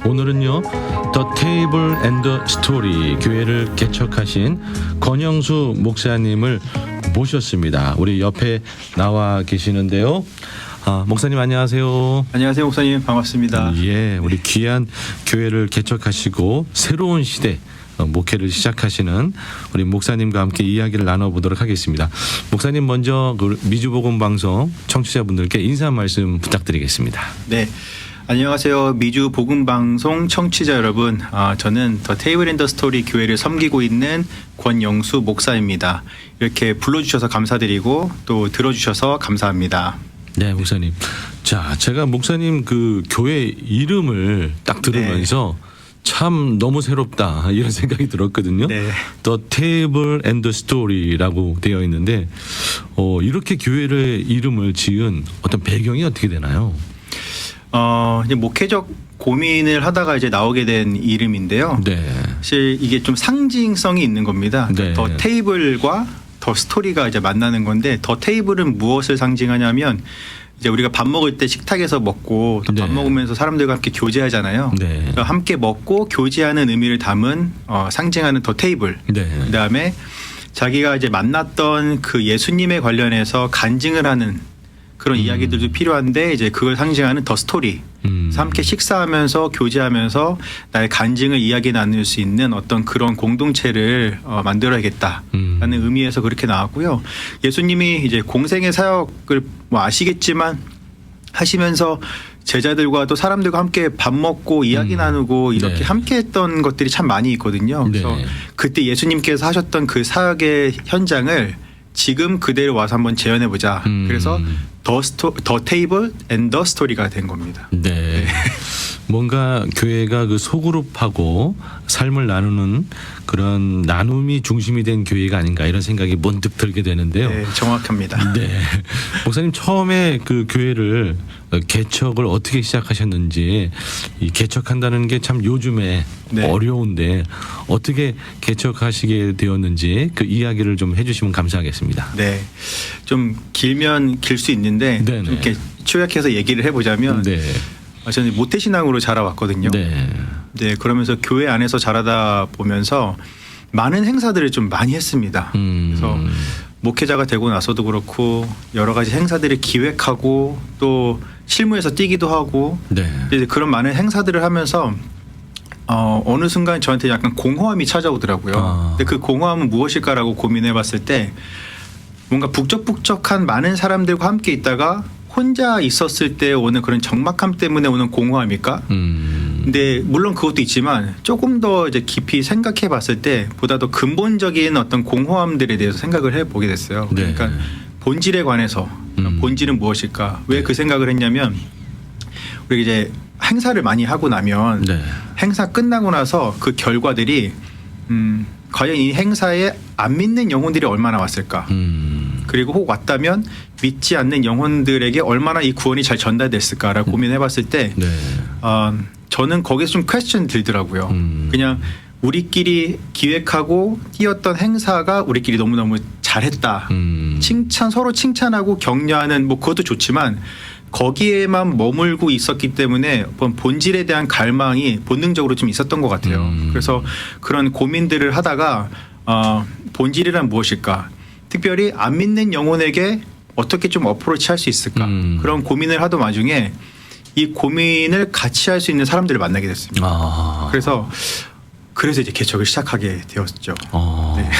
오늘은요 더 테이블 앤더 스토리 교회를 개척하신 권영수 목사님을 모셨습니다. 우리 옆에 나와 계시는데요. 목사님 안녕하세요. 안녕하세요 목사님, 반갑습니다. 예, 우리 귀한 교회를 개척하시고 새로운 시대 목회를 시작하시는 우리 목사님과 함께 이야기를 나눠보도록 하겠습니다. 목사님 먼저 그 미주복음 방송 청취자분들께 인사 말씀 부탁드리겠습니다. 네, 안녕하세요 미주 복음 방송 청취자 여러분. 저는 더 테이블 앤더 스토리 교회를 섬기고 있는 권영수 목사입니다. 이렇게 불러주셔서 감사드리고 또 들어주셔서 감사합니다. 네, 목사님. 자, 제가 목사님 그 교회 이름을 딱 들으면서 참 너무 새롭다 이런 생각이 들었거든요. 네. The Table and the Story라고 되어 있는데 이렇게 교회의 이름을 지은 어떤 배경이 어떻게 되나요? 이제 목회적 고민을 하다가 이제 나오게 된 이름인데요. 네. 사실 이게 좀 상징성이 있는 겁니다. 네. 더 테이블과 더 스토리가 이제 만나는 건데, 더 테이블은 무엇을 상징하냐면 이제 우리가 밥 먹을 때 식탁에서 먹고 또 밥 네. 먹으면서 사람들과 함께 교제하잖아요. 네. 그러니까 함께 먹고 교제하는 의미를 담은 상징하는 더 테이블. 네. 그다음에 자기가 이제 만났던 그 예수님에 관련해서 간증을 하는 그런 이야기들도 필요한데, 이제 그걸 상징하는 더 스토리. 그래서 함께 식사하면서 교제하면서 나의 간증을 이야기 나눌 수 있는 어떤 그런 공동체를 만들어야겠다라는 의미에서 그렇게 나왔고요. 예수님이 이제 공생의 사역을 뭐 아시겠지만 하시면서 제자들과 또 사람들과 함께 밥 먹고 이야기 나누고 이렇게 네. 함께 했던 것들이 참 많이 있거든요. 그래서 네. 그때 예수님께서 하셨던 그 사역의 현장을 지금 그대로 와서 한번 재현해 보자. 그래서 더 테이블 앤 더 스토리가 된 겁니다. 네. 뭔가 교회가 그 소그룹하고 삶을 나누는 그런 나눔이 중심이 된 교회가 아닌가 이런 생각이 문득 들게 되는데요. 네, 정확합니다. 네. 목사님 처음에 그 교회를 개척을 어떻게 시작하셨는지, 이 개척한다는 게 참 요즘에 네. 어려운데 어떻게 개척하시게 되었는지 그 이야기를 좀 해주시면 감사하겠습니다. 네, 좀 길면 길 수 있는데 네네. 좀 이렇게 초약해서 얘기를 해보자면, 네. 저는 모태신앙으로 자라왔거든요. 네. 네, 그러면서 교회 안에서 자라다 보면서 많은 행사들을 좀 많이 했습니다. 그래서 목회자가 되고 나서도 그렇고 여러 가지 행사들을 기획하고 또 실무에서 뛰기도 하고, 네. 이제 그런 많은 행사들을 하면서 어느 순간 저한테 약간 공허함이 찾아오더라고요. 근데 그 공허함은 무엇일까라고 고민해봤을 때, 뭔가 북적북적한 많은 사람들과 함께 있다가 혼자 있었을 때 오는 그런 적막함 때문에 오는 공허함일까? 근데 물론 그것도 있지만 조금 더 이제 깊이 생각해 봤을 때 보다 더 근본적인 어떤 공허함들에 대해서 생각을 해보게 됐어요. 네. 그러니까 본질에 관해서 본질은 무엇일까? 왜 그 생각을 했냐면, 우리 이제 행사를 많이 하고 나면 네. 행사 끝나고 나서 그 결과들이 과연 이 행사에 안 믿는 영혼들이 얼마나 왔을까? 그리고 혹 왔다면 믿지 않는 영혼들에게 얼마나 이 구원이 잘 전달됐을까라고 고민해봤을 때, 네. 저는 거기서 좀 퀘스천 들더라고요. 그냥 우리끼리 기획하고 뛰었던 행사가 우리끼리 너무너무 잘했다. 서로 칭찬하고 격려하는 뭐 그것도 좋지만 거기에만 머물고 있었기 때문에 본질에 대한 갈망이 본능적으로 좀 있었던 것 같아요. 그래서 그런 고민들을 하다가 본질이란 무엇일까? 특별히 안 믿는 영혼에게 어떻게 좀 어프로치 할 수 있을까? 그런 고민을 하던 와중에 이 고민을 같이 할 수 있는 사람들을 만나게 됐습니다. 그래서 이제 개척을 시작하게 되었죠. 네.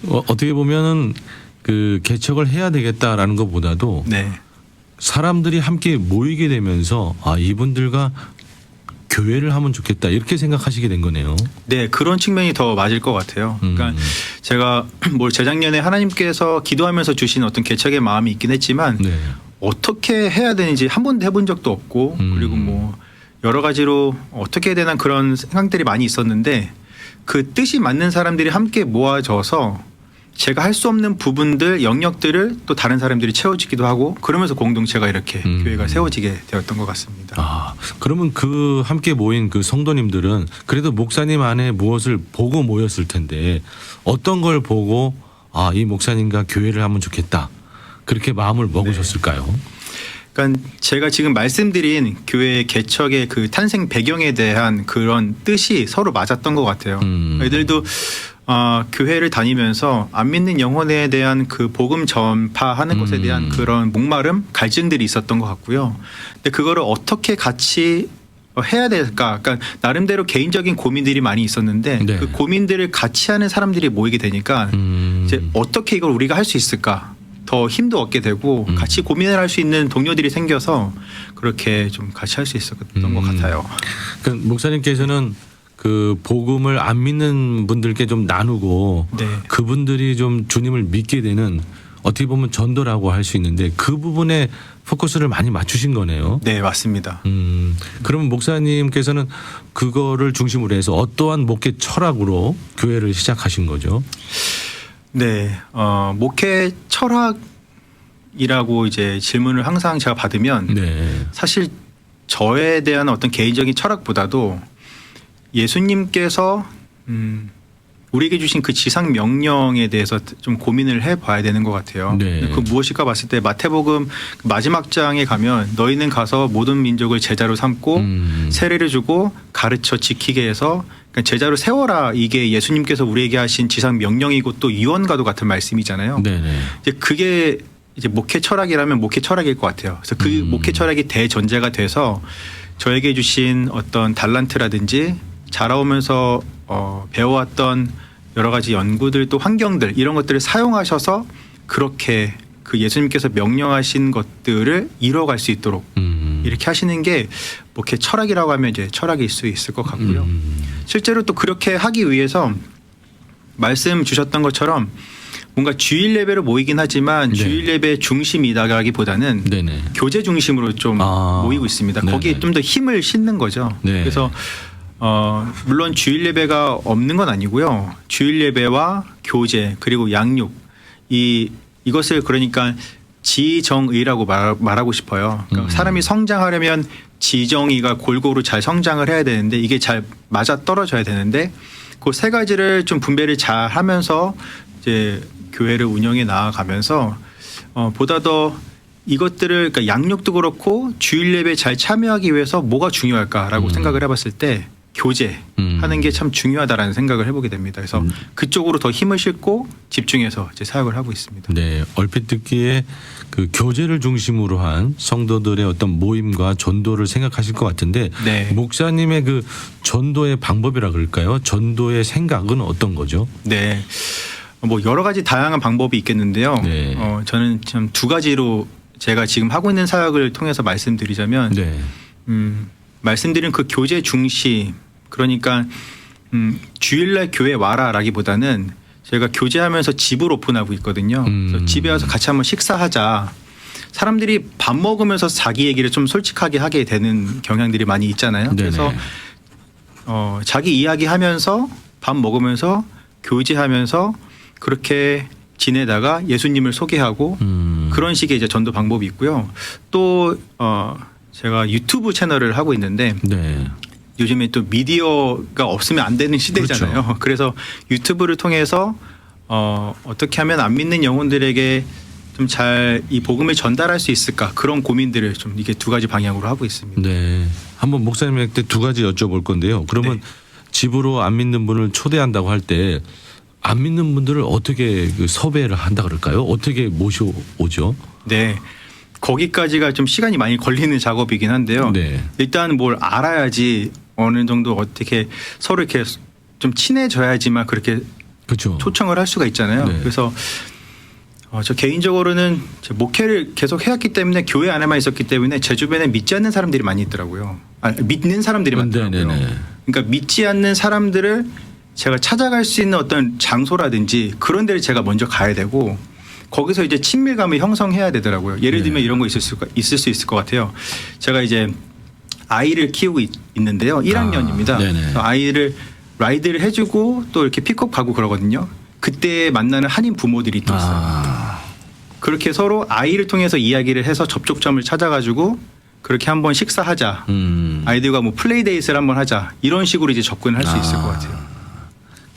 어떻게 보면은 그 개척을 해야 되겠다라는 것보다도 네. 사람들이 함께 모이게 되면서 이분들과 교회를 하면 좋겠다 이렇게 생각하시게 된 거네요. 네, 그런 측면이 더 맞을 것 같아요. 그러니까 제가 재작년에 하나님께서 기도하면서 주신 어떤 개척의 마음이 있긴 했지만 네. 어떻게 해야 되는지 한 번도 해본 적도 없고, 그리고 뭐 여러 가지로 어떻게 해야 되나 그런 생각들이 많이 있었는데, 그 뜻이 맞는 사람들이 함께 모아져서 제가 할 수 없는 부분들, 영역들을 또 다른 사람들이 채워주기도 하고, 그러면서 공동체가 이렇게 교회가 세워지게 되었던 것 같습니다. 그러면 그 함께 모인 그 성도님들은 그래도 목사님 안에 무엇을 보고 모였을 텐데 어떤 걸 보고 이 목사님과 교회를 하면 좋겠다 그렇게 마음을 먹으셨을까요? 그러니까 제가 지금 말씀드린 교회 개척의 그 탄생 배경에 대한 그런 뜻이 서로 맞았던 것 같아요. 애들도 교회를 다니면서 안 믿는 영혼에 대한 그 복음 전파하는 것에 대한 그런 목마름, 갈증들이 있었던 것 같고요. 근데 그거를 어떻게 같이 해야 될까? 그러니까 나름대로 개인적인 고민들이 많이 있었는데 네. 그 고민들을 같이 하는 사람들이 모이게 되니까 이제 어떻게 이걸 우리가 할 수 있을까? 더 힘도 얻게 되고 같이 고민을 할 수 있는 동료들이 생겨서 그렇게 좀 같이 할 수 있었던 것 같아요. 그러니까 목사님께서는 그 복음을 안 믿는 분들께 좀 나누고 네. 그분들이 좀 주님을 믿게 되는 어떻게 보면 전도라고 할 수 있는데 그 부분에 포커스를 많이 맞추신 거네요. 네, 맞습니다. 그러면 목사님께서는 그거를 중심으로 해서 어떠한 목회 철학으로 교회를 시작하신 거죠? 네, 목회 철학이라고 이제 질문을 항상 제가 받으면 네. 사실 저에 대한 어떤 개인적인 철학보다도 예수님께서 우리에게 주신 그 지상 명령에 대해서 좀 고민을 해봐야 되는 것 같아요. 네. 그 무엇일까 봤을 때 마태복음 마지막 장에 가면 너희는 가서 모든 민족을 제자로 삼고 세례를 주고 가르쳐 지키게 해서 그러니까 제자로 세워라, 이게 예수님께서 우리에게 하신 지상 명령이고 또 유언과도 같은 말씀이잖아요. 네네. 이제 그게 이제 목회 철학이라면 목회 철학일 것 같아요. 그래서 그 목회 철학이 대전제가 돼서 저에게 주신 어떤 달란트라든지 자라오면서 배워왔던 여러 가지 연구들 또 환경들 이런 것들을 사용하셔서 그렇게 그 예수님께서 명령하신 것들을 이뤄갈 수 있도록 이렇게 하시는 게 목회 철학이라고 하면 이제 철학일 수 있을 것 같고요. 실제로 또 그렇게 하기 위해서 말씀 주셨던 것처럼 뭔가 주일 예배로 모이긴 하지만 네. 주일 예배 중심이다라기보다는 네네. 교제 중심으로 좀 모이고 있습니다. 네네. 거기에 좀 더 힘을 싣는 거죠. 네. 그래서 물론 주일 예배가 없는 건 아니고요. 주일 예배와 교제 그리고 양육 이것을 그러니까 지정의라고 말하고 싶어요. 그러니까 사람이 성장하려면 지정의가 골고루 잘 성장을 해야 되는데 이게 잘 맞아 떨어져야 되는데 그 세 가지를 좀 분배를 잘 하면서 이제 교회를 운영해 나아가면서 보다 더 이것들을 그러니까 양육도 그렇고 주일 예배에 잘 참여하기 위해서 뭐가 중요할까라고 생각을 해봤을 때 교제하는 게 참 중요하다라는 생각을 해보게 됩니다. 그래서 그쪽으로 더 힘을 싣고 집중해서 이제 사역을 하고 있습니다. 네, 얼핏 듣기에 그 교제를 중심으로 한 성도들의 어떤 모임과 전도를 생각하실 것 같은데 네. 목사님의 그 전도의 방법이라 그럴까요? 전도의 생각은 어떤 거죠? 네. 뭐 여러 가지 다양한 방법이 있겠는데요. 네. 저는 참 두 가지로 제가 지금 하고 있는 사역을 통해서 말씀드리자면 네. 말씀드린 그 교제 중심 그러니까 주일날 교회 와라라기보다는 제가 교제하면서 집을 오픈하고 있거든요. 그래서 집에 와서 같이 한번 식사하자. 사람들이 밥 먹으면서 자기 얘기를 좀 솔직하게 하게 되는 경향들이 많이 있잖아요. 네네. 그래서 자기 이야기하면서 밥 먹으면서 교제하면서 그렇게 지내다가 예수님을 소개하고 그런 식의 이제 전도 방법이 있고요. 또 제가 유튜브 채널을 하고 있는데 네. 요즘에 또 미디어가 없으면 안 되는 시대잖아요. 그렇죠. 그래서 유튜브를 통해서 어떻게 하면 안 믿는 영혼들에게 좀 잘 이 복음을 전달할 수 있을까 그런 고민들을 좀 이게 두 가지 방향으로 하고 있습니다. 네. 한번 목사님한테 두 가지 여쭤볼 건데요. 그러면 네. 집으로 안 믿는 분을 초대한다고 할 때 안 믿는 분들을 어떻게 그 섭외를 한다 그럴까요? 어떻게 모셔오죠? 네. 거기까지가 좀 시간이 많이 걸리는 작업이긴 한데요. 네. 일단 뭘 알아야지 어느 정도 어떻게 서로 이렇게 좀 친해져야지만 그렇게 그렇죠. 초청을 할 수가 있잖아요. 네. 그래서 저 개인적으로는 제 목회를 계속 해왔기 때문에 교회 안에만 있었기 때문에 제 주변에 믿지 않는 사람들이 많이 있더라고요. 믿는 사람들이 많더라고요. 네네네. 그러니까 믿지 않는 사람들을 제가 찾아갈 수 있는 어떤 장소라든지 그런 데를 제가 먼저 가야 되고 거기서 이제 친밀감을 형성해야 되더라고요. 예를 들면 이런 거 있을 수 있을 것 같아요. 제가 이제 아이를 키우고 있는데요. 1학년입니다. 네네. 아이를 라이드를 해주고 또 이렇게 픽업 가고 그러거든요. 그때 만나는 한인 부모들이 또 있어요. 그렇게 서로 아이를 통해서 이야기를 해서 접촉점을 찾아가지고 그렇게 한번 식사하자. 아이들과 뭐 플레이데이트를 한번 하자. 이런 식으로 이제 접근을 할 수 있을 것 같아요.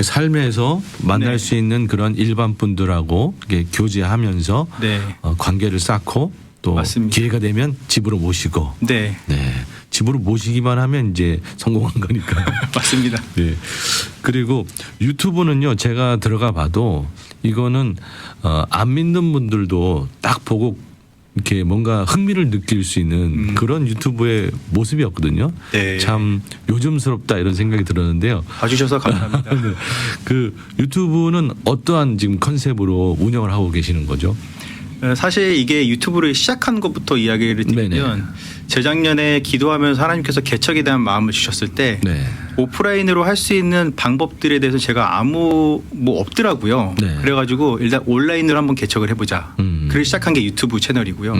삶에서 만날 네. 수 있는 그런 일반 분들하고 이렇게 교제하면서 네. 관계를 쌓고 또 맞습니다. 기회가 되면 집으로 모시고 네. 네. 집으로 모시기만 하면 이제 성공한 거니까. 맞습니다. 네. 그리고 유튜브는요, 제가 들어가 봐도 이거는 안 믿는 분들도 딱 보고 이렇게 뭔가 흥미를 느낄 수 있는 그런 유튜브의 모습이었거든요. 네. 참 요즘스럽다 이런 생각이 들었는데요. 봐주셔서 감사합니다. 네. 그 유튜브는 어떠한 지금 컨셉으로 운영을 하고 계시는 거죠? 사실 이게 유튜브를 시작한 것부터 이야기를 드리면 네네. 재작년에 기도하면서 하나님께서 개척에 대한 마음을 주셨을 때 네. 오프라인으로 할 수 있는 방법들에 대해서 제가 아무 뭐 없더라고요. 네. 그래가지고 일단 온라인으로 한번 개척을 해보자. 그래서 시작한 게 유튜브 채널이고요.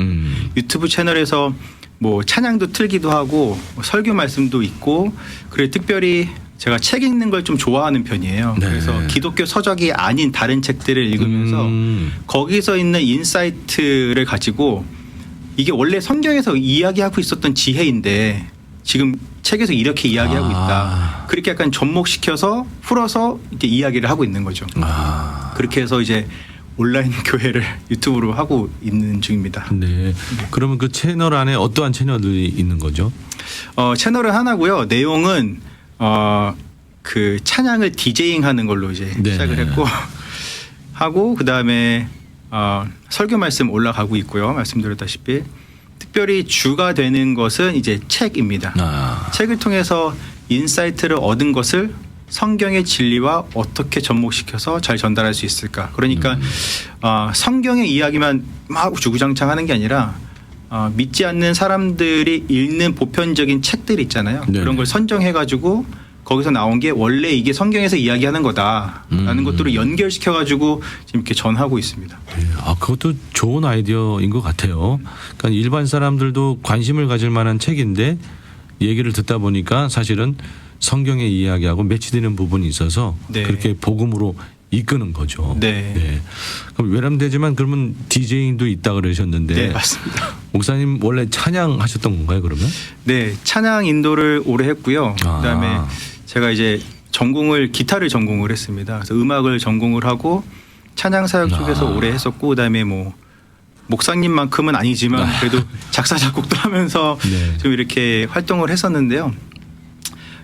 유튜브 채널에서 뭐 찬양도 틀기도 하고 뭐 설교 말씀도 있고 그리고 특별히 제가 책 읽는 걸 좀 좋아하는 편이에요. 네. 그래서 기독교 서적이 아닌 다른 책들을 읽으면서 거기서 있는 인사이트를 가지고 이게 원래 성경에서 이야기하고 있었던 지혜인데 지금 책에서 이렇게 이야기하고 있다. 그렇게 약간 접목시켜서 풀어서 이렇게 이야기를 하고 있는 거죠. 그렇게 해서 이제 온라인 교회를 유튜브로 하고 있는 중입니다. 네. 그러면 그 채널 안에 어떠한 채널들이 있는 거죠? 채널은 하나고요. 내용은 그 찬양을 디제잉하는 걸로 이제 네. 시작을 했고 하고 그 다음에 설교 말씀 올라가고 있고요. 말씀드렸다시피 특별히 주가 되는 것은 이제 책입니다. 책을 통해서 인사이트를 얻은 것을 성경의 진리와 어떻게 접목시켜서 잘 전달할 수 있을까. 그러니까 성경의 이야기만 막 주구장창 하는 게 아니라 믿지 않는 사람들이 읽는 보편적인 책들 있잖아요. 네네. 그런 걸 선정해가지고 거기서 나온 게 원래 이게 성경에서 이야기하는 거다라는 것들을 연결시켜가지고 지금 이렇게 전하고 있습니다. 네. 그것도 좋은 아이디어인 것 같아요. 그러니까 일반 사람들도 관심을 가질 만한 책인데 얘기를 듣다 보니까 사실은 성경의 이야기하고 매치되는 부분이 있어서 네. 그렇게 복음으로 이끄는 거죠. 네. 그럼 외람되지만 그러면 디제잉도 있다 그러셨는데 네, 맞습니다. 목사님 원래 찬양 하셨던 건가요, 그러면? 네, 찬양 인도를 오래 했고요. 그다음에 제가 이제 기타를 전공을 했습니다. 그래서 음악을 전공을 하고 찬양 사역 쪽에서 오래 했었고 그다음에 뭐 목사님만큼은 아니지만 그래도 작사 작곡도 하면서 네. 좀 이렇게 활동을 했었는데요.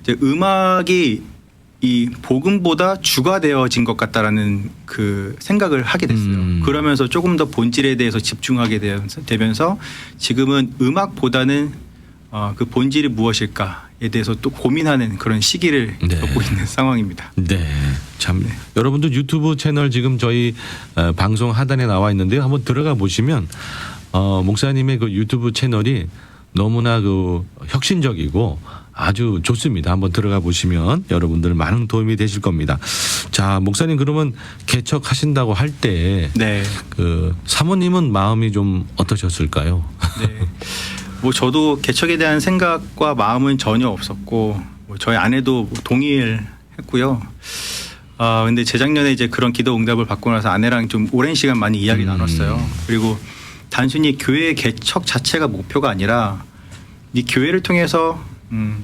이제 음악이 이 복음보다 주가 되어진 것 같다라는 그 생각을 하게 됐어요. 그러면서 조금 더 본질에 대해서 집중하게 되면서 지금은 음악보다는 그 본질이 무엇일까에 대해서 또 고민하는 그런 시기를 겪고 있는 상황입니다. 네, 참 여러분도 유튜브 채널 지금 저희 방송 하단에 나와 있는데요. 한번 들어가 보시면 목사님의 그 유튜브 채널이 너무나 그 혁신적이고 아주 좋습니다. 한번 들어가 보시면 여러분들 많은 도움이 되실 겁니다. 자, 목사님 그러면 개척하신다고 할 때 네. 그 사모님은 마음이 좀 어떠셨을까요? 네. 뭐 저도 개척에 대한 생각과 마음은 전혀 없었고 뭐 저희 아내도 동의를 했고요. 근데 재작년에 이제 그런 기도 응답을 받고 나서 아내랑 좀 오랜 시간 많이 이야기 나눴어요. 그리고 단순히 교회 개척 자체가 목표가 아니라 이 교회를 통해서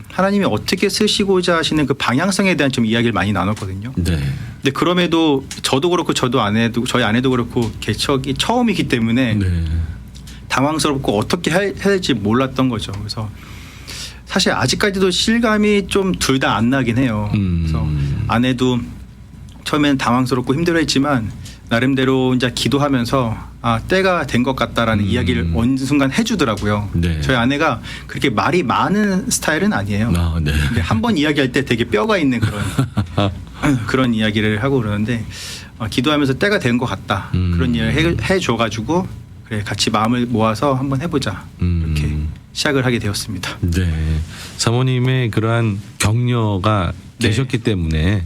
하나님이 어떻게 쓰시고자 하시는 그 방향성에 대한 좀 이야기를 많이 나눴거든요. 네. 근데 그럼에도 저도 그렇고 저희 아내도 그렇고 개척이 처음이기 때문에 네. 당황스럽고 어떻게 해야 될지 몰랐던 거죠. 그래서 사실 아직까지도 실감이 좀 둘 다 안 나긴 해요. 그래서 아내도 처음에는 당황스럽고 힘들어했지만 나름대로 이제 기도하면서 때가 된 것 같다라는 이야기를 어느 순간 해주더라고요. 네. 저희 아내가 그렇게 말이 많은 스타일은 아니에요. 네. 근데 한 번 이야기할 때 되게 뼈가 있는 그런 이야기를 하고 그러는데 기도하면서 때가 된 것 같다. 그런 이야기를 해줘가지고 그래 같이 마음을 모아서 한번 해보자 이렇게 시작을 하게 되었습니다. 네, 사모님의 그러한 격려가 계셨기 때문에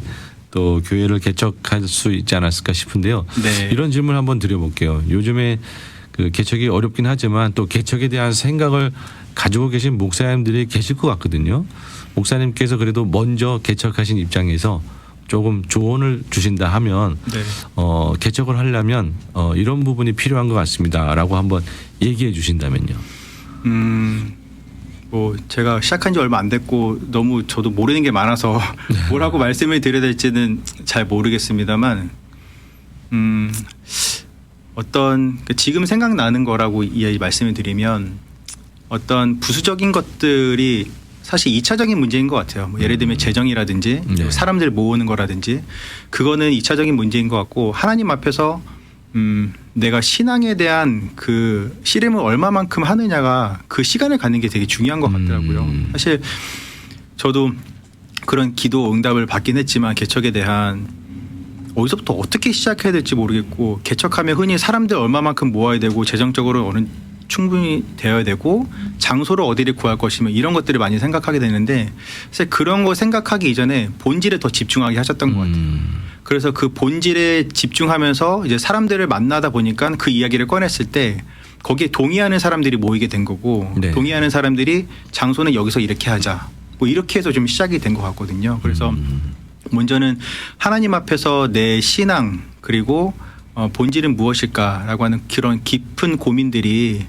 또 교회를 개척할 수 있지 않았을까 싶은데요. 네. 이런 질문 한번 드려볼게요. 요즘에 그 개척이 어렵긴 하지만 또 개척에 대한 생각을 가지고 계신 목사님들이 계실 것 같거든요. 목사님께서 그래도 먼저 개척하신 입장에서 조금 조언을 주신다 하면 네. 개척을 하려면 이런 부분이 필요한 것 같습니다라고 한번 얘기해 주신다면요. 뭐 제가 시작한 지 얼마 안 됐고 너무 저도 모르는 게 많아서 뭐라고 말씀을 드려야 될지는 잘 모르겠습니다만 어떤 지금 생각나는 거라고 말씀을 드리면 어떤 부수적인 것들이 사실 2차적인 문제인 것 같아요. 뭐 예를 들면 재정이라든지 네. 사람들 모으는 거라든지 그거는 2차적인 문제인 것 같고 하나님 앞에서 내가 신앙에 대한 그 씨름을 얼마만큼 하느냐가 그 시간을 갖는 게 되게 중요한 것 같더라고요. 사실 저도 그런 기도 응답을 받긴 했지만 개척에 대한 어디서부터 어떻게 시작해야 될지 모르겠고 개척하면 흔히 사람들 얼마만큼 모아야 되고 재정적으로 어느 충분히 되어야 되고 장소를 어디를 구할 것이며 이런 것들을 많이 생각하게 되는데 사실 그런 거 생각하기 이전에 본질에 더 집중하게 하셨던 것 같아요. 그래서 그 본질에 집중하면서 이제 사람들을 만나다 보니까 그 이야기를 꺼냈을 때 거기에 동의하는 사람들이 모이게 된 거고 네. 동의하는 사람들이 장소는 여기서 이렇게 하자 뭐 이렇게 해서 좀 시작이 된 것 같거든요. 그래서 먼저는 하나님 앞에서 내 신앙 그리고 본질은 무엇일까라고 하는 그런 깊은 고민들이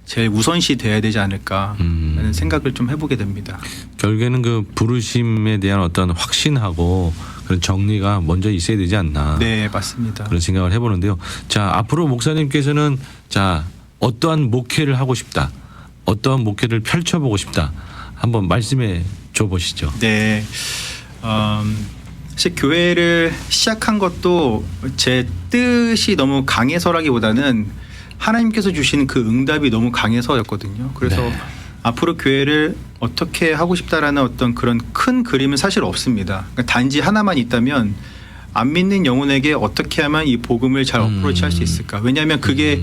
제일 우선시 돼야 되지 않을까라는 생각을 좀 해보게 됩니다. 결국에는 그 부르심에 대한 어떤 확신하고 그런 정리가 먼저 있어야 되지 않나. 네, 맞습니다. 그런 생각을 해보는데요. 자, 앞으로 목사님께서는 자, 어떠한 목회를 하고 싶다. 어떠한 목회를 펼쳐보고 싶다. 한번 말씀해 줘 보시죠. 네. 사실 교회를 시작한 것도 제 뜻이 너무 강해서라기보다는 하나님께서 주신 그 응답이 너무 강해서였거든요. 그래서 네. 앞으로 교회를 어떻게 하고 싶다라는 어떤 그런 큰 그림은 사실 없습니다. 그러니까 단지 하나만 있다면 안 믿는 영혼에게 어떻게 하면 이 복음을 잘 어프로치할 수 있을까? 왜냐하면 그게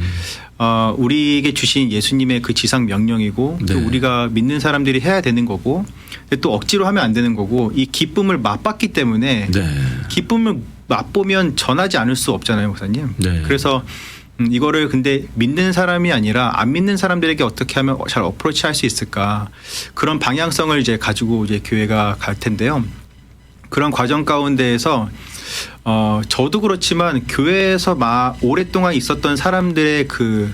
우리에게 주신 예수님의 그 지상 명령이고 네. 또 우리가 믿는 사람들이 해야 되는 거고 근데 또 억지로 하면 안 되는 거고 이 기쁨을 맛봤기 때문에 네. 기쁨을 맛보면 전하지 않을 수 없잖아요, 목사님. 네. 그래서 이거를 근데 믿는 사람이 아니라 안 믿는 사람들에게 어떻게 하면 잘 어프로치할 수 있을까 그런 방향성을 이제 가지고 이제 교회가 갈 텐데요. 그런 과정 가운데에서 저도 그렇지만 교회에서 오랫동안 있었던 사람들의 그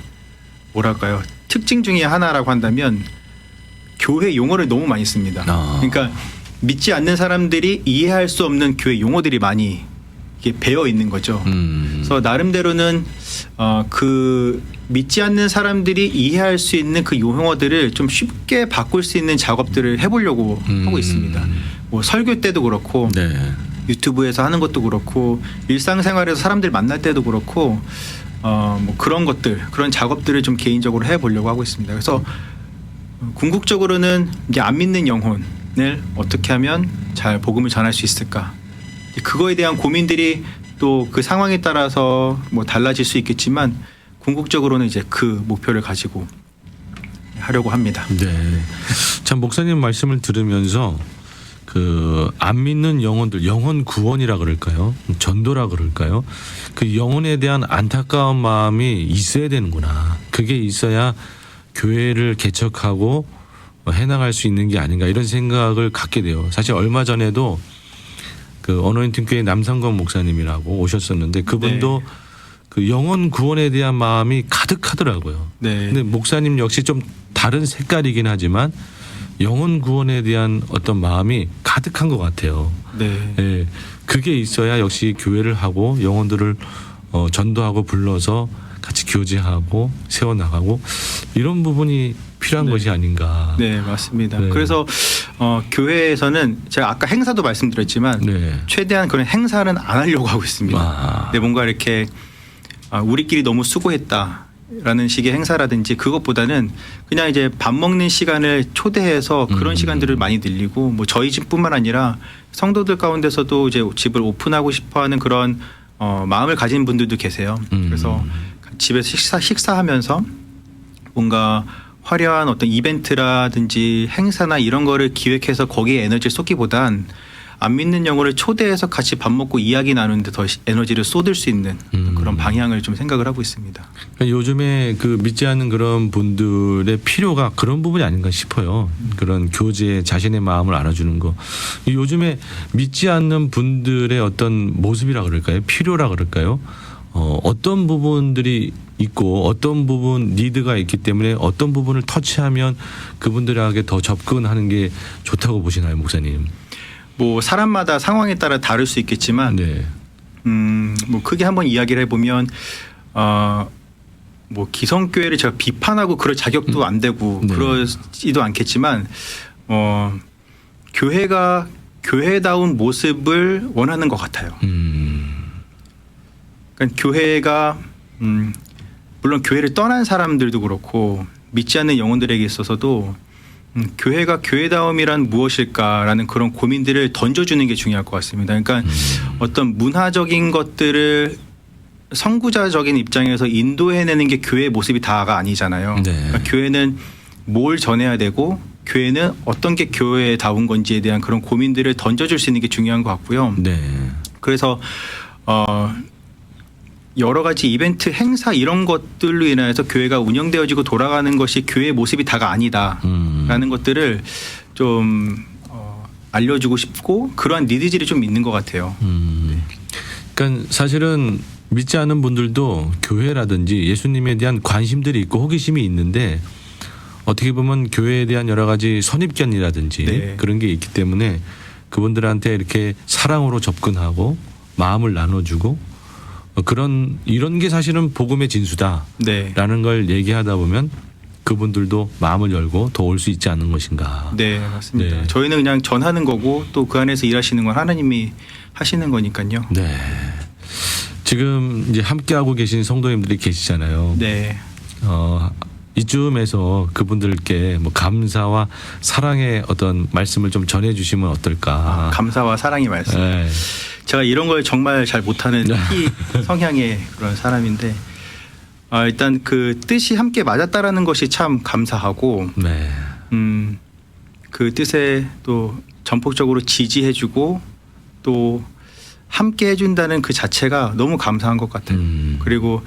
뭐랄까요 특징 중에 하나라고 한다면 교회 용어를 너무 많이 씁니다. 그러니까 믿지 않는 사람들이 이해할 수 없는 교회 용어들이 많이 이게 배어 있는 거죠. 그래서 나름대로는 그 믿지 않는 사람들이 이해할 수 있는 그 용어들을 좀 쉽게 바꿀 수 있는 작업들을 해보려고 하고 있습니다. 뭐 설교 때도 그렇고 네. 유튜브에서 하는 것도 그렇고 일상생활에서 사람들 만날 때도 그렇고 뭐 그런 것들 그런 작업들을 좀 개인적으로 해보려고 하고 있습니다. 그래서 궁극적으로는 이게 안 믿는 영혼을 어떻게 하면 잘 복음을 전할 수 있을까 그거에 대한 고민들이 또 그 상황에 따라서 뭐 달라질 수 있겠지만 궁극적으로는 이제 그 목표를 가지고 하려고 합니다. 네. 참 목사님 말씀을 들으면서 그 안 믿는 영혼들 영혼 구원이라 그럴까요? 전도라 그럴까요? 그 영혼에 대한 안타까운 마음이 있어야 되는구나. 그게 있어야 교회를 개척하고 해나갈 수 있는 게 아닌가 이런 생각을 갖게 돼요. 사실 얼마 전에도 그 어노인팅 교회 남상권 목사님이라고 오셨었는데 그분도 네. 그 영혼 구원에 대한 마음이 가득하더라고요. 네. 근데 목사님 역시 좀 다른 색깔이긴 하지만 영혼 구원에 대한 어떤 마음이 가득한 것 같아요. 네. 예, 그게 있어야 역시 교회를 하고 영혼들을 전도하고 불러서 같이 교제하고 세워나가고 이런 부분이 필요한 네. 것이 아닌가. 네, 맞습니다. 네. 그래서 교회에서는 제가 아까 행사도 말씀드렸지만 네. 최대한 그런 행사는 안 하려고 하고 있습니다. 아. 근데 뭔가 이렇게 우리끼리 너무 수고했다라는 식의 행사라든지 그것보다는 그냥 이제 밥 먹는 시간을 초대해서 그런 시간들을 많이 늘리고 뭐 저희 집뿐만 아니라 성도들 가운데서도 이제 집을 오픈하고 싶어하는 그런 마음을 가진 분들도 계세요. 그래서 집에서 식사하면서 뭔가 화려한 어떤 이벤트라든지 행사나 이런 거를 기획해서 거기에 에너지를 쏟기보단 안 믿는 영혼을 초대해서 같이 밥 먹고 이야기 나누는데 더 에너지를 쏟을 수 있는 그런 방향을 좀 생각을 하고 있습니다. 그러니까 요즘에 그 믿지 않는 그런 분들의 필요가 그런 부분이 아닌가 싶어요. 그런 교제 자신의 마음을 알아주는 거. 요즘에 믿지 않는 분들의 어떤 모습이라 그럴까요? 필요라 그럴까요? 어떤 부분들이 있고 어떤 부분 니드가 있기 때문에 어떤 부분을 터치하면 그분들에게 더 접근하는 게 좋다고 보시나요, 목사님? 뭐 사람마다 상황에 따라 다를 수 있겠지만 네. 뭐 크게 한번 이야기를 해보면 뭐 기성교회를 제가 비판하고 그럴 자격도 안 되고 네. 그러지도 않겠지만 교회가 교회다운 모습을 원하는 것 같아요. 그러니까 교회가 물론 교회를 떠난 사람들도 그렇고 믿지 않는 영혼들에게 있어서도 교회가 교회다움이란 무엇일까라는 그런 고민들을 던져주는 게 중요할 것 같습니다. 그러니까 어떤 문화적인 것들을 선구자적인 입장에서 인도해내는 게 교회의 모습이 다가 아니잖아요. 네. 그러니까 교회는 뭘 전해야 되고 교회는 어떤 게 교회다운 건지에 대한 그런 고민들을 던져줄 수 있는 게 중요한 것 같고요. 네. 그래서 여러 가지 이벤트, 행사 이런 것들로 인해서 교회가 운영되어지고 돌아가는 것이 교회의 모습이 다가 아니다라는 것들을 좀 알려주고 싶고 그러한 니드질이 좀 있는 것 같아요. 그러니까 사실은 믿지 않는 분들도 교회라든지 예수님에 대한 관심들이 있고 호기심이 있는데 어떻게 보면 교회에 대한 여러 가지 선입견이라든지 네. 그런 게 있기 때문에 그분들한테 이렇게 사랑으로 접근하고 마음을 나눠주고 이런 게 사실은 복음의 진수다라는 네. 걸 얘기하다 보면 그분들도 마음을 열고 더 올 수 있지 않는 것인가. 네, 맞습니다. 네. 저희는 그냥 전하는 거고 또 그 안에서 일하시는 건 하나님이 하시는 거니까요. 네. 지금 이제 함께하고 계신 성도님들이 계시잖아요. 네. 이쯤에서 그분들께 뭐 감사와 사랑의 어떤 말씀을 좀 전해주시면 어떨까. 감사와 사랑의 말씀. 네. 제가 이런 걸 정말 잘 못하는 성향의 그런 사람인데 일단 그 뜻이 함께 맞았다라는 것이 참 감사하고 네. 그 뜻에 또 전폭적으로 지지해주고 또 함께 해준다는 그 자체가 너무 감사한 것 같아요. 그리고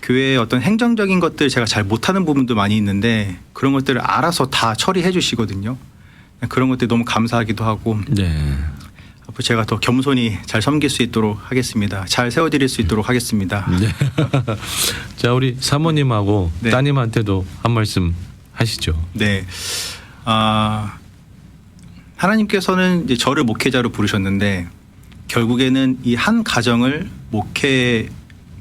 교회의 어떤 행정적인 것들 제가 잘 못하는 부분도 많이 있는데 그런 것들을 알아서 다 처리해 주시거든요. 그런 것들 너무 감사하기도 하고 네. 앞으로 제가 더 겸손히 잘 섬길 수 있도록 하겠습니다. 잘 세워드릴 수 있도록 하겠습니다. 네. 자, 우리 사모님하고 네. 따님한테도 한 말씀 하시죠. 네. 하나님께서는 이제 저를 목회자로 부르셨는데 결국에는 이 한 가정을 목회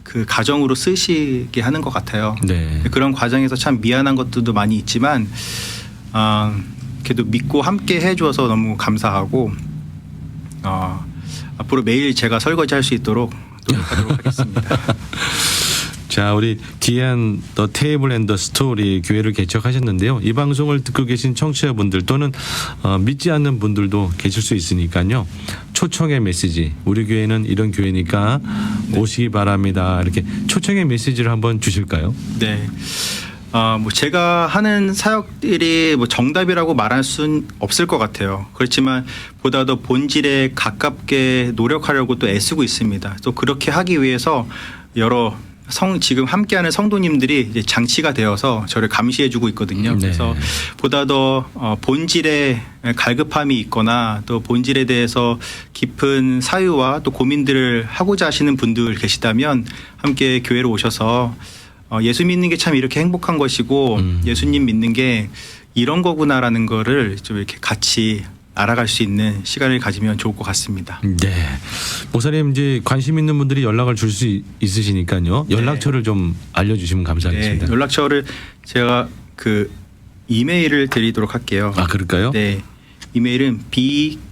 그 가정으로 쓰시게 하는 것 같아요. 네. 그런 과정에서 참 미안한 것들도 많이 있지만 그래도 믿고 함께 해주어서 너무 감사하고 앞으로 매일 제가 설거지할 수 있도록 노력하도록 하겠습니다. 자, 우리 기안 더 테이블 앤 더 스토리 교회를 개척하셨는데요. 이 방송을 듣고 계신 청취자분들 또는 믿지 않는 분들도 계실 수 있으니까요. 초청의 메시지, 우리 교회는 이런 교회니까 오시기 바랍니다. 이렇게 초청의 메시지를 한번 주실까요? 네. 뭐 제가 하는 사역들이 뭐 정답이라고 말할 수는 없을 것 같아요. 그렇지만 보다 더 본질에 가깝게 노력하려고 또 애쓰고 있습니다. 또 그렇게 하기 위해서 여러 지금 함께하는 성도님들이 이제 장치가 되어서 저를 감시해주고 있거든요. 네. 그래서 보다 더 본질에 갈급함이 있거나 또 본질에 대해서 깊은 사유와 또 고민들을 하고자 하시는 분들 계시다면 함께 교회로 오셔서 예수 믿는 게 참 이렇게 행복한 것이고 예수님 믿는 게 이런 거구나라는 거를 좀 이렇게 같이 알아갈 수 있는 시간을 가지면 좋을 것 같습니다. 네. 목사님 이제 관심 있는 분들이 연락을 줄 수 있으시니까요. 연락처를 좀 알려주시면 감사하겠습니다. 네, 연락처를 제가 그 이메일을 드리도록 할게요. 아, 그럴까요? 네. 이메일은 BKS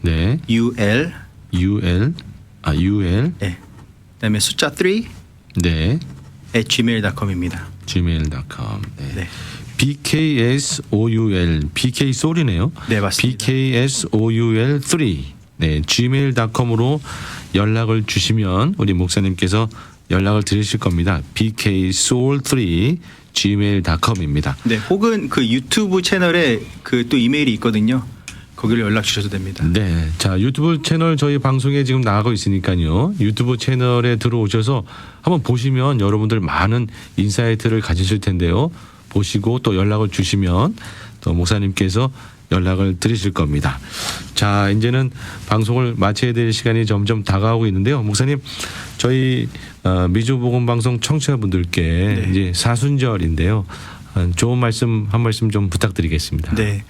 네. UL 네. 그다음에 숫자 3 네. @gmail.com입니다. gmail.com. 네. 네. BKSOUL BK 소리네요. 네, 맞습니다. BKSOUL3 네, gmail.com으로 연락을 주시면 우리 목사님께서 연락을 드리실 겁니다. BKSOUL3 gmail.com입니다. 네, 혹은 그 유튜브 채널에 그 또 이메일이 있거든요. 거기로 연락 주셔도 됩니다. 네, 자 유튜브 채널 저희 방송에 지금 나가고 있으니까요. 유튜브 채널에 들어오셔서 한번 보시면 여러분들 많은 인사이트를 가지실 텐데요. 보시고 또 연락을 주시면 또 목사님께서 연락을 드리실 겁니다. 자, 이제는 방송을 마쳐야 될 시간이 점점 다가오고 있는데요. 목사님, 저희 미주복음방송 청취자분들께 네. 이제 사순절인데요. 좋은 말씀 한 말씀 좀 부탁드리겠습니다. 네.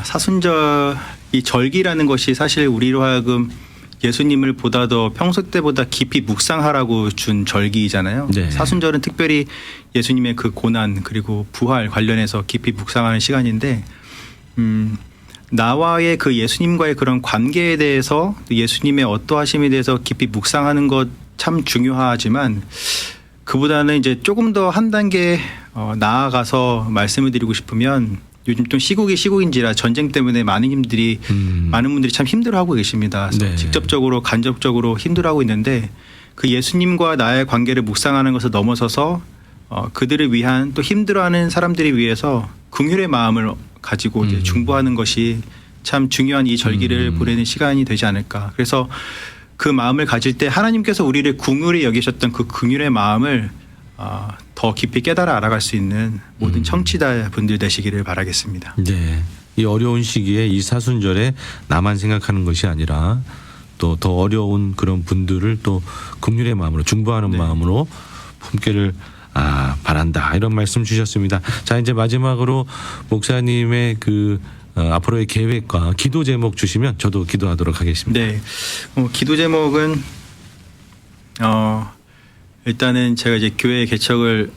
사순절 이 절기라는 것이 사실 우리로 하여금 예수님을 보다 더 평소 때보다 깊이 묵상하라고 준 절기이잖아요. 네. 사순절은 특별히 예수님의 그 고난 그리고 부활 관련해서 깊이 묵상하는 시간인데 나와의 그 예수님과의 그런 관계에 대해서 예수님의 어떠하심에 대해서 깊이 묵상하는 것 참 중요하지만 그보다는 이제 조금 더 한 단계 나아가서 말씀을 드리고 싶으면 요즘 좀 시국이 시국인지라 전쟁 때문에 많은 분들이 참 힘들어하고 계십니다. 그래서 네. 직접적으로 간접적으로 힘들어하고 있는데 그 예수님과 나의 관계를 묵상하는 것을 넘어서서 그들을 위한 또 힘들어하는 사람들을 위해서 긍휼의 마음을 가지고 이제 중보하는 것이 참 중요한 이 절기를 보내는 시간이 되지 않을까. 그래서 그 마음을 가질 때 하나님께서 우리를 긍휼히 여기셨던 그 긍휼의 마음을 더 깊이 깨달아 알아갈 수 있는 모든 청취자 분들 되시기를 바라겠습니다. 네. 이 어려운 시기에 이 사순절에 나만 생각하는 것이 아니라 또 더 어려운 그런 분들을 또 긍휼의 마음으로 중보하는 네. 마음으로 품기를 바란다 이런 말씀 주셨습니다. 자 이제 마지막으로 목사님의 그 앞으로의 계획과 기도 제목 주시면 저도 기도하도록 하겠습니다. 네. 기도 제목은 일단은 제가 이제 교회 개척을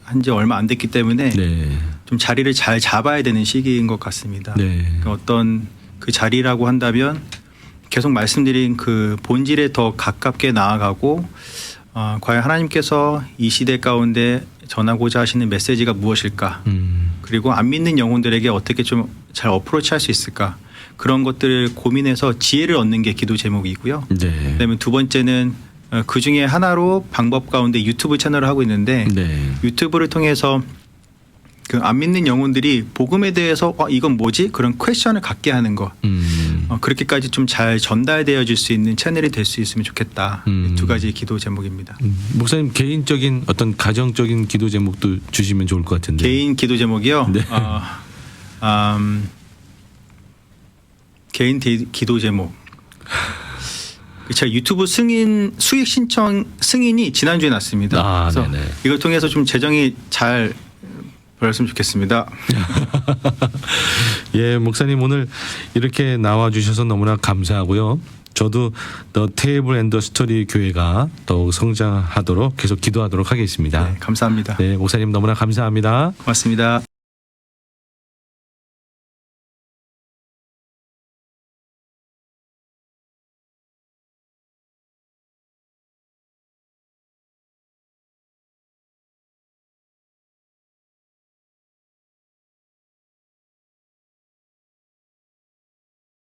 한 지 얼마 안 됐기 때문에 네. 좀 자리를 잘 잡아야 되는 시기인 것 같습니다. 네. 그러니까 어떤 그 자리라고 한다면 계속 말씀드린 그 본질에 더 가깝게 나아가고 과연 하나님께서 이 시대 가운데 전하고자 하시는 메시지가 무엇일까? 그리고 안 믿는 영혼들에게 어떻게 좀 잘 어프로치할 수 있을까? 그런 것들을 고민해서 지혜를 얻는 게 기도 제목이고요. 네. 그다음에 두 번째는 그 중에 하나로 방법 가운데 유튜브 채널을 하고 있는데 네. 유튜브를 통해서 그 안 믿는 영혼들이 복음에 대해서 이건 뭐지? 그런 퀘션을 갖게 하는 것. 그렇게까지 좀 잘 전달되어질 수 있는 채널이 될 수 있으면 좋겠다. 두 가지 기도 제목입니다. 목사님 개인적인 어떤 가정적인 기도 제목도 주시면 좋을 것 같은데. 개인 기도 제목이요. 네. 개인 기도 제목. 제가 유튜브 수익 신청 승인이 지난주에 났습니다. 그래서 네네. 이걸 통해서 좀 재정이 잘 벌었으면 좋겠습니다. 예, 목사님 오늘 이렇게 나와 주셔서 너무나 감사하고요. 저도 더 테이블 앤 더 스토리 교회가 더욱 성장하도록 계속 기도하도록 하겠습니다. 네, 감사합니다. 네, 목사님 너무나 감사합니다. 고맙습니다.